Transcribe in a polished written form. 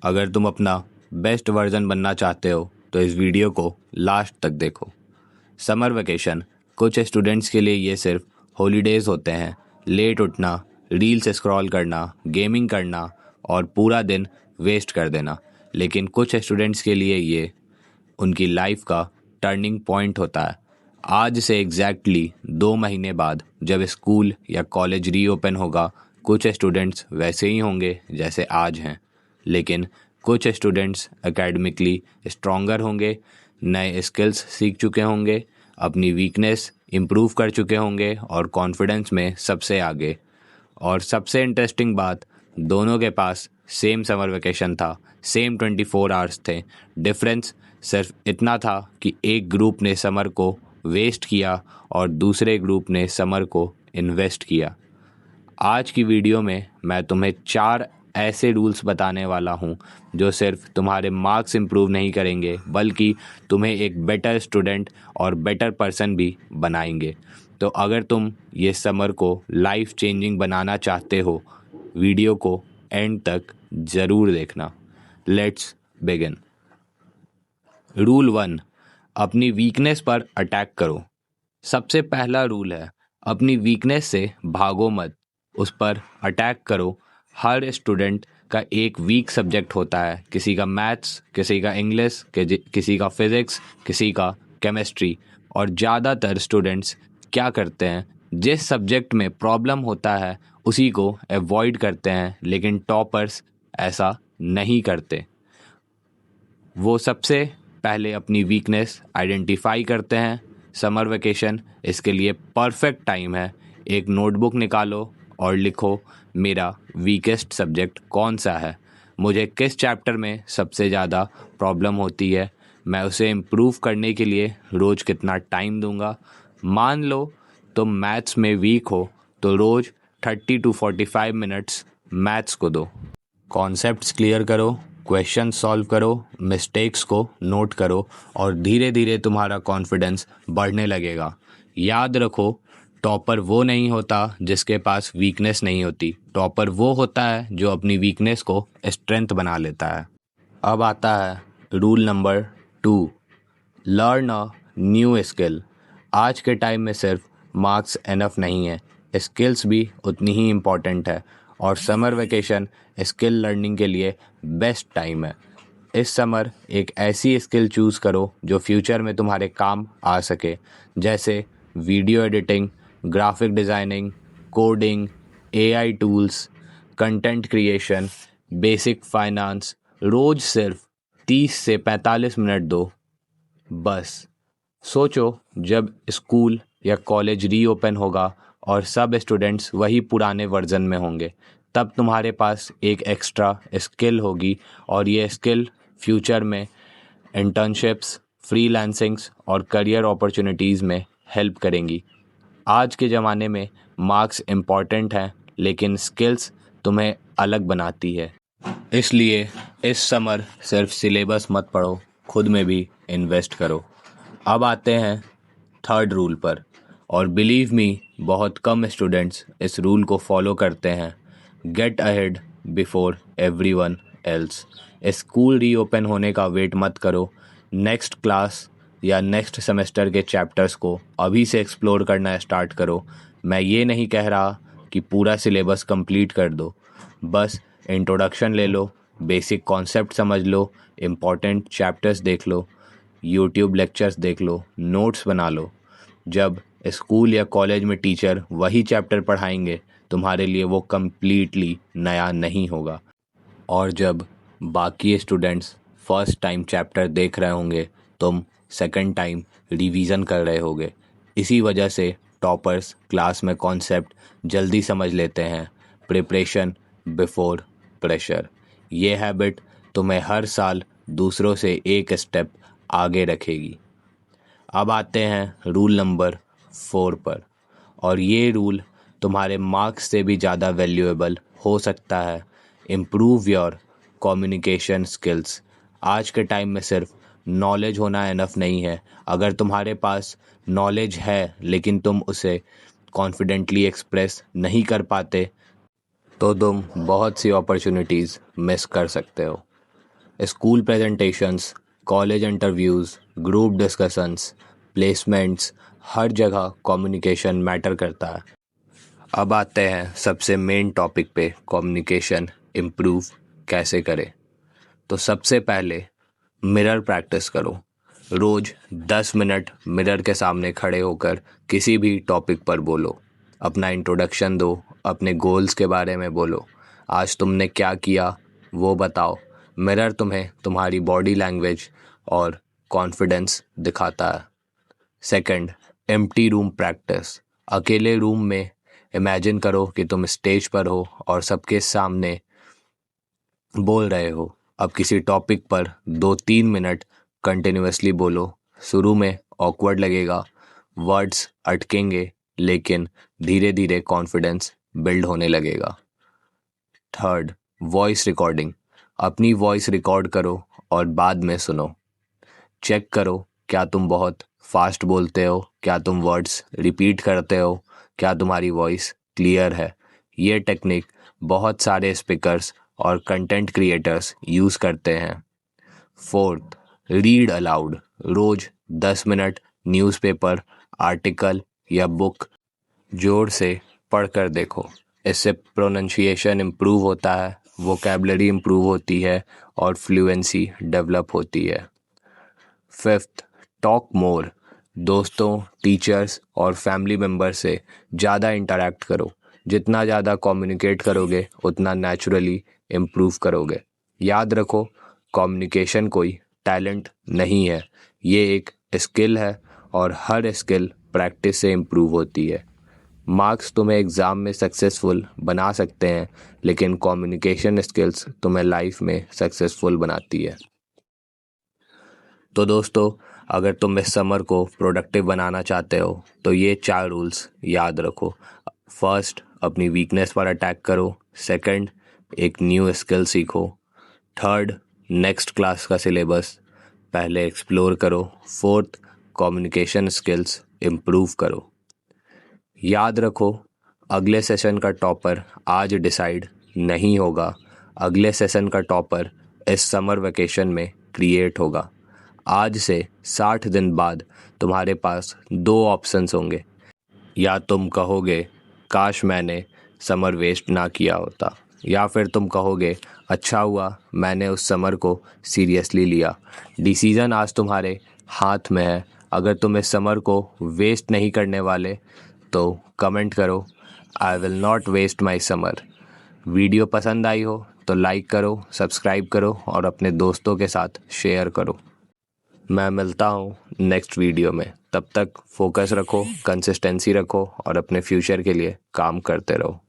अगर तुम अपना बेस्ट वर्जन बनना चाहते हो तो इस वीडियो को लास्ट तक देखो। समर वेकेशन कुछ स्टूडेंट्स के लिए ये सिर्फ हॉलीडेज़ होते हैं। लेट उठना, रील्स स्क्रॉल करना, गेमिंग करना और पूरा दिन वेस्ट कर देना। लेकिन कुछ स्टूडेंट्स के लिए ये उनकी लाइफ का टर्निंग पॉइंट होता है। आज से एग्जैक्टली 2 महीने बाद जब स्कूल या कॉलेज रीओपन होगा, कुछ स्टूडेंट्स वैसे ही होंगे जैसे आज हैं, लेकिन कुछ स्टूडेंट्स एकेडमिकली स्ट्रॉन्गर होंगे, नए स्किल्स सीख चुके होंगे, अपनी वीकनेस इम्प्रूव कर चुके होंगे और कॉन्फिडेंस में सबसे आगे। और सबसे इंटरेस्टिंग बात, दोनों के पास सेम समर वेकेशन था, सेम 24 आवर्स थे। डिफरेंस सिर्फ इतना था कि एक ग्रुप ने समर को वेस्ट किया और दूसरे ग्रुप ने समर को इन्वेस्ट किया। आज की वीडियो में मैं तुम्हें 4 ऐसे रूल्स बताने वाला हूं जो सिर्फ तुम्हारे मार्क्स इम्प्रूव नहीं करेंगे बल्कि तुम्हें एक बेटर स्टूडेंट और बेटर पर्सन भी बनाएंगे। तो अगर तुम ये समर को लाइफ चेंजिंग बनाना चाहते हो, वीडियो को एंड तक ज़रूर देखना। Let's begin. रूल 1, अपनी वीकनेस पर अटैक करो। सबसे पहला रूल है, अपनी वीकनेस से भागो मत, उस पर अटैक करो। हर स्टूडेंट का एक वीक सब्जेक्ट होता है, किसी का मैथ्स, किसी का इंग्लिश, किसी का फिज़िक्स, किसी का केमिस्ट्री। और ज़्यादातर स्टूडेंट्स क्या करते हैं, जिस सब्जेक्ट में प्रॉब्लम होता है उसी को अवॉइड करते हैं, लेकिन टॉपर्स ऐसा नहीं करते। वो सबसे पहले अपनी वीकनेस आइडेंटिफाई करते हैं। समर वेकेशन इसके लिए परफेक्ट टाइम है। एक नोटबुक निकालो और लिखो, मेरा वीकेस्ट सब्जेक्ट कौन सा है, मुझे किस चैप्टर में सबसे ज़्यादा प्रॉब्लम होती है, मैं उसे इम्प्रूव करने के लिए रोज़ कितना टाइम दूंगा। मान लो तुम मैथ्स में वीक हो तो रोज़ 30 to 45 मिनट्स मैथ्स को दो। कॉन्सेप्ट्स क्लियर करो, क्वेश्चन सॉल्व करो, मिस्टेक्स को नोट करो और धीरे धीरे तुम्हारा कॉन्फिडेंस बढ़ने लगेगा। याद रखो, टॉपर वो नहीं होता जिसके पास वीकनेस नहीं होती। टॉपर वो होता है जो अपनी वीकनेस को स्ट्रेंथ बना लेता है। अब आता है rule number 2, learn a new skill. आज के टाइम में सिर्फ मार्क्स एनफ नहीं है, स्किल्स भी उतनी ही इम्पॉर्टेंट है और समर वेकेशन स्किल लर्निंग के लिए बेस्ट टाइम है। इस समर एक ऐसी स्किल चूज़ करो जो फ्यूचर में तुम्हारे काम आ सके, जैसे video editing, graphic designing, coding, AI tools, content creation, basic finance. रोज़ सिर्फ 30 से 45 मिनट दो बस। सोचो, जब स्कूल या कॉलेज रीओपन होगा और सब स्टूडेंट्स वही पुराने वर्जन में होंगे, तब तुम्हारे पास एक एक्स्ट्रा स्किल होगी और ये स्किल फ्यूचर में इंटर्नशिप्स, फ्रीलांसिंग्स और करियर अपॉर्चुनिटीज़ में हेल्प करेंगी। आज के ज़माने में मार्क्स इम्पॉर्टेंट हैं, लेकिन स्किल्स तुम्हें अलग बनाती है। इसलिए इस समर सिर्फ सिलेबस मत पढ़ो, खुद में भी इन्वेस्ट करो। अब आते हैं थर्ड रूल पर, और बिलीव मी, बहुत कम स्टूडेंट्स इस रूल को फॉलो करते हैं। Get ahead before everyone else. School reopen होने का वेट मत करो। नेक्स्ट क्लास या नेक्स्ट सेमेस्टर के चैप्टर्स को अभी से एक्सप्लोर करना स्टार्ट करो। मैं ये नहीं कह रहा कि पूरा सिलेबस कंप्लीट कर दो, बस इंट्रोडक्शन ले लो, बेसिक कॉन्सेप्ट समझ लो, इम्पॉर्टेंट चैप्टर्स देख लो, यूट्यूब लेक्चर्स देख लो, नोट्स बना लो। जब स्कूल या कॉलेज में टीचर वही चैप्टर पढ़ाएंगे, तुम्हारे लिए वो कम्प्लीटली नया नहीं होगा। और जब बाकी स्टूडेंट्स फर्स्ट टाइम चैप्टर देख रहे होंगे, तुम सेकंड टाइम रिवीजन कर रहे होगे। इसी वजह से टॉपर्स क्लास में कॉन्सेप्ट जल्दी समझ लेते हैं। प्रिपरेशन बिफोर प्रेशर, ये हैबिट तुम्हें हर साल दूसरों से एक स्टेप आगे रखेगी। अब आते हैं रूल नंबर 4 पर, और ये रूल तुम्हारे मार्क्स से भी ज़्यादा वैल्यूएबल हो सकता है। Improve your communication skills. आज के टाइम में सिर्फ नॉलेज होना इनफ नहीं है। अगर तुम्हारे पास नॉलेज है लेकिन तुम उसे कॉन्फिडेंटली एक्सप्रेस नहीं कर पाते, तो तुम बहुत सी अपॉर्चुनिटीज़ मिस कर सकते हो। School presentations, college interviews, group discussions, placements, हर जगह कम्युनिकेशन मैटर करता है। अब आते हैं सबसे मेन टॉपिक पे, कम्युनिकेशन इम्प्रूव कैसे करें। तो सबसे पहले मिरर प्रैक्टिस करो। रोज़ 10 मिनट मिरर के सामने खड़े होकर किसी भी टॉपिक पर बोलो। अपना इंट्रोडक्शन दो, अपने गोल्स के बारे में बोलो, आज तुमने क्या किया वो बताओ। मिरर तुम्हें तुम्हारी बॉडी लैंग्वेज और कॉन्फिडेंस दिखाता है। Second, empty room practice. अकेले रूम में इमेजिन करो कि तुम स्टेज पर हो और सबके सामने बोल रहे हो। अब किसी टॉपिक पर 2-3 मिनट कंटिन्यूअसली बोलो। शुरू में ऑकवर्ड लगेगा, वर्ड्स अटकेंगे, लेकिन धीरे धीरे कॉन्फिडेंस बिल्ड होने लगेगा। Third, voice recording. अपनी वॉइस रिकॉर्ड करो और बाद में सुनो। चेक करो, क्या तुम बहुत फास्ट बोलते हो, क्या तुम वर्ड्स रिपीट करते हो, क्या तुम्हारी वॉइस क्लियर है। ये टेक्निक बहुत सारे स्पीकर्स और कंटेंट क्रिएटर्स यूज़ करते हैं। Fourth, read aloud. रोज 10 मिनट न्यूज़पेपर, आर्टिकल या बुक जोर से पढ़कर देखो। इससे प्रोनंसिएशन इम्प्रूव होता है, वोकैबुलरी इम्प्रूव होती है और फ्लुएंसी डेवलप होती है। Fifth, talk more. दोस्तों, टीचर्स और फैमिली मेम्बर से ज़्यादा इंटरेक्ट करो। जितना ज़्यादा कम्युनिकेट करोगे उतना नेचुरली इम्प्रूव करोगे। याद रखो, कम्युनिकेशन कोई टैलेंट नहीं है, ये एक स्किल है और हर स्किल प्रैक्टिस से इम्प्रूव होती है। मार्क्स तुम्हें एग्ज़ाम में सक्सेसफुल बना सकते हैं, लेकिन कम्युनिकेशन स्किल्स तुम्हें लाइफ में सक्सेसफुल बनाती है। तो दोस्तों, अगर तुम इस समर को प्रोडक्टिव बनाना चाहते हो तो ये 4 रूल्स याद रखो। फर्स्ट, अपनी वीकनेस पर अटैक करो। सेकंड, एक न्यू स्किल सीखो। थर्ड, नेक्स्ट क्लास का सिलेबस पहले एक्सप्लोर करो। फोर्थ, कम्युनिकेशन स्किल्स इम्प्रूव करो। याद रखो, अगले सेशन का टॉपर आज डिसाइड नहीं होगा, अगले सेशन का टॉपर इस समर वेकेशन में क्रिएट होगा। आज से 60 दिन बाद तुम्हारे पास 2 ऑप्शंस होंगे। या तुम कहोगे काश मैंने समर वेस्ट ना किया होता, या फिर तुम कहोगे अच्छा हुआ मैंने उस समर को सीरियसली लिया। डिसीज़न आज तुम्हारे हाथ में है। अगर तुम इस समर को वेस्ट नहीं करने वाले तो कमेंट करो, I will not waste my summer. Video पसंद आई हो तो लाइक करो, सब्सक्राइब करो और अपने दोस्तों के साथ शेयर करो। मैं मिलता हूँ नेक्स्ट वीडियो में। तब तक फोकस रखो, कंसिस्टेंसी रखो और अपने फ्यूचर के लिए काम करते रहो।